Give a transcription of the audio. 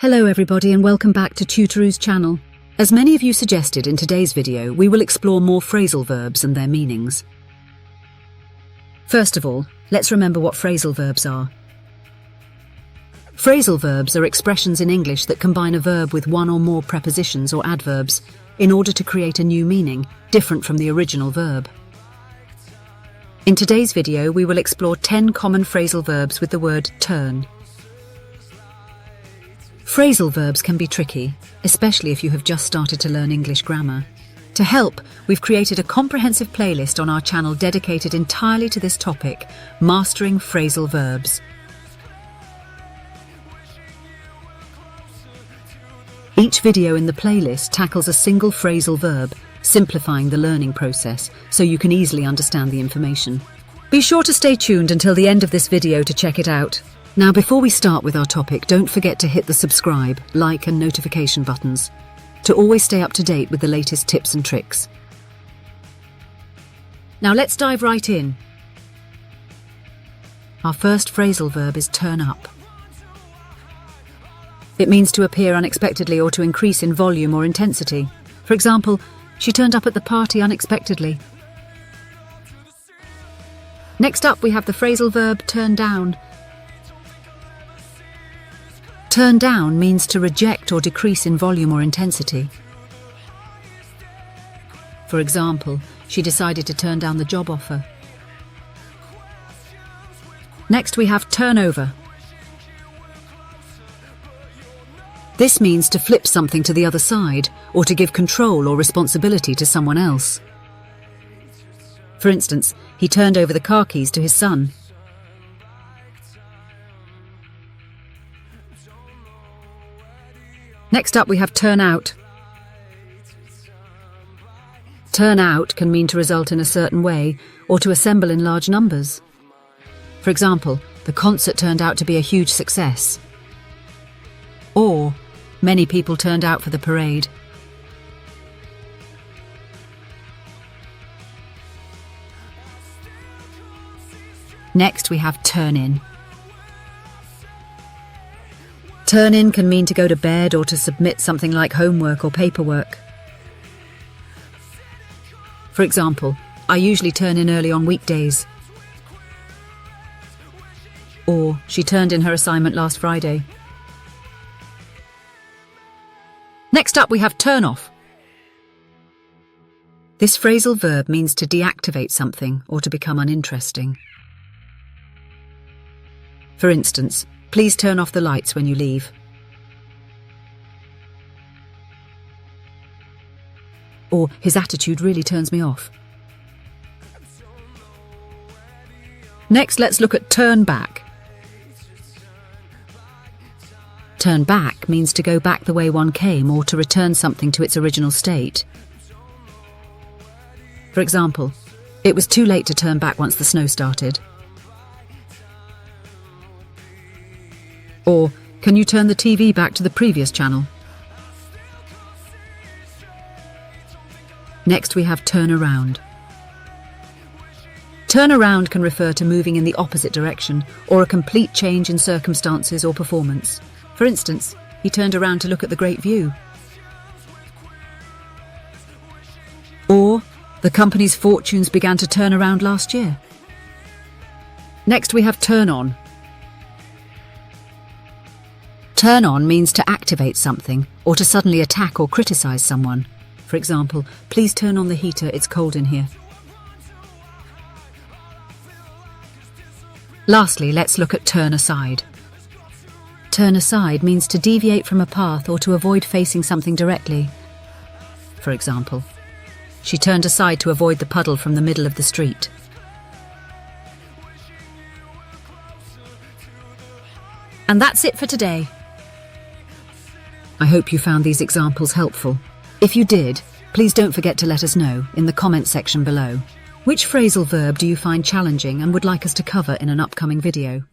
Hello everybody and welcome back to Tutorou's channel. As many of you suggested in today's video, we will explore more phrasal verbs and their meanings. First of all, let's remember what phrasal verbs are. Phrasal verbs are expressions in English that combine a verb with one or more prepositions or adverbs in order to create a new meaning, different from the original verb. In today's video, we will explore 10 common phrasal verbs with the word turn. Phrasal verbs can be tricky, especially if you have just started to learn English grammar. To help, we've created a comprehensive playlist on our channel dedicated entirely to this topic, Mastering Phrasal Verbs. Each video in the playlist tackles a single phrasal verb, simplifying the learning process so you can easily understand the information. Be sure to stay tuned until the end of this video to check it out. Now, before we start with our topic, don't forget to hit the subscribe, like and notification buttons to always stay up to date with the latest tips and tricks. Now let's dive right in. Our first phrasal verb is turn up. It means to appear unexpectedly or to increase in volume or intensity. For example, she turned up at the party unexpectedly. Next up, we have the phrasal verb turn down. Turn down means to reject or decrease in volume or intensity. For example, she decided to turn down the job offer. Next, we have turn over. This means to flip something to the other side or to give control or responsibility to someone else. For instance, he turned over the car keys to his son. Next up, we have turn out. Turn out can mean to result in a certain way or to assemble in large numbers. For example, the concert turned out to be a huge success. Or, many people turned out for the parade. Next, we have turn in. Turn in can mean to go to bed or to submit something like homework or paperwork. For example, I usually turn in early on weekdays. Or, she turned in her assignment last Friday. Next up, we have turn off. This phrasal verb means to deactivate something or to become uninteresting. For instance, please turn off the lights when you leave. Or, his attitude really turns me off. Next, let's look at turn back. Turn back means to go back the way one came or to return something to its original state. For example, it was too late to turn back once the snow started. Or, can you turn the TV back to the previous channel? Next, we have turn around. Turn around can refer to moving in the opposite direction or a complete change in circumstances or performance. For instance, he turned around to look at the great view. Or, the company's fortunes began to turn around last year. Next, we have turn on. Turn on means to activate something or to suddenly attack or criticize someone. For example, please turn on the heater, it's cold in here. Lastly, let's look at turn aside. Turn aside means to deviate from a path or to avoid facing something directly. For example, she turned aside to avoid the puddle from the middle of the street. And that's it for today. I hope you found these examples helpful. If you did, please don't forget to let us know in the comment section below. Which phrasal verb do you find challenging and would like us to cover in an upcoming video?